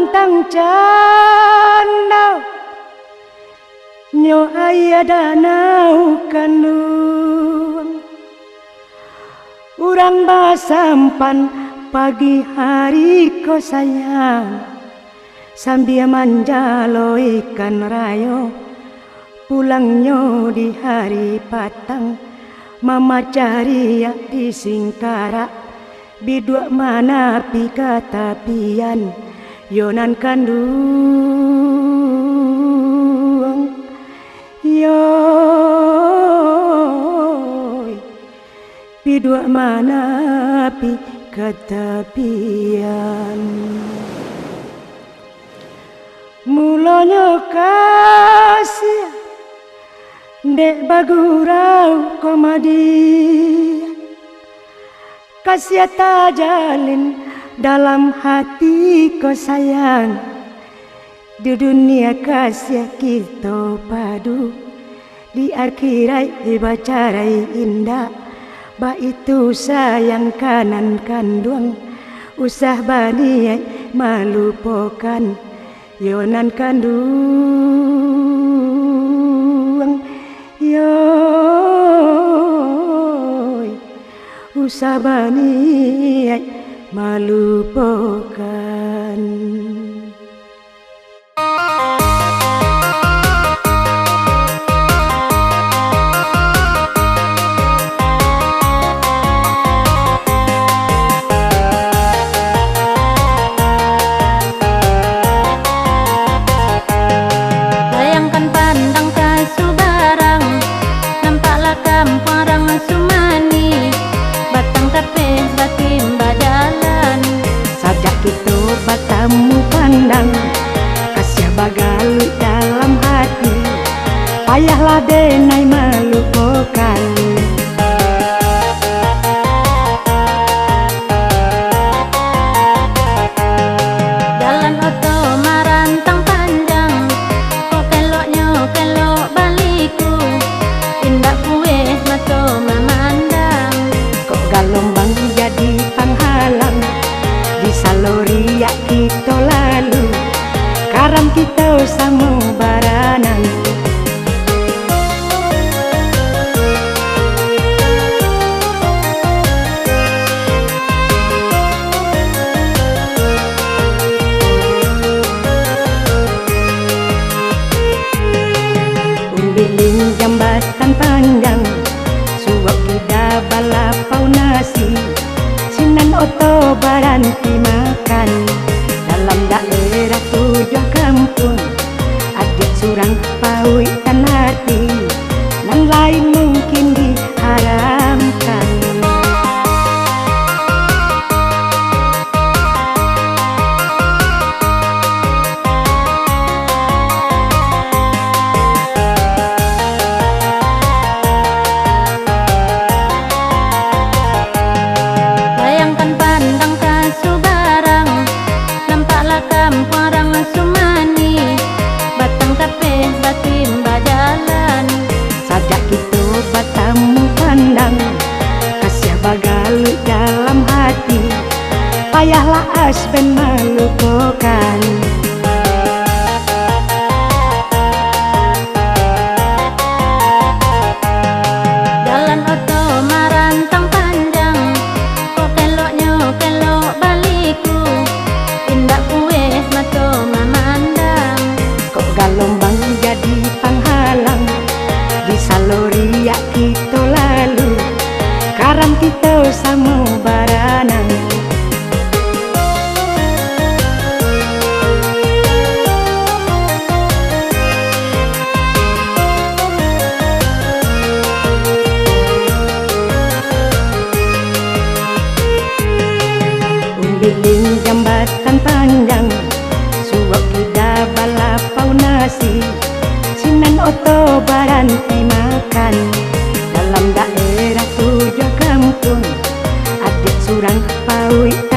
pantang canda nyo aya danau kandung urang basampan pagi hari ko sayang sambil manjalo ikan rayo pulangnya di hari patang mama cari di Singkara bidua mana pika tapian yonan kandung yoy bidua mana pika tapian mulanya kasih dek bagurau komadi kasih tajalin dalam hati ko sayang di dunia kasih kita padu di akhirat bacarai indah ba itu sayang kanan kandung usah bani melupakan yonan kandung yoy usah bani melupakan. Batamu pandang kasih bagalu dalam hati payahlah denai melupakan jalan oto marantang panjang kok keloknya kelok baliku indah kue mato memandang kok galombang jadi penghalang di saloria kita lalu karam kita sama baranang umbiling jambatan panjang suwak kita balapau nasi sinan oto baranti makan dalam daerah tujuh kampung adik surang pawitan hati nan lain mungkin diharamkan bagalu dalam hati payahlah asben melupakan jalan oto marantang panjang kok keloknya kelok baliku indah kue mato memandang kok galombang jadi penghalang di saloria kita lalu karam kita sama baranang umbiling jambatan panjang suwak kita balapau nasi sinan oto baranti makan dalam daerah tujuh kampung adik surang pawi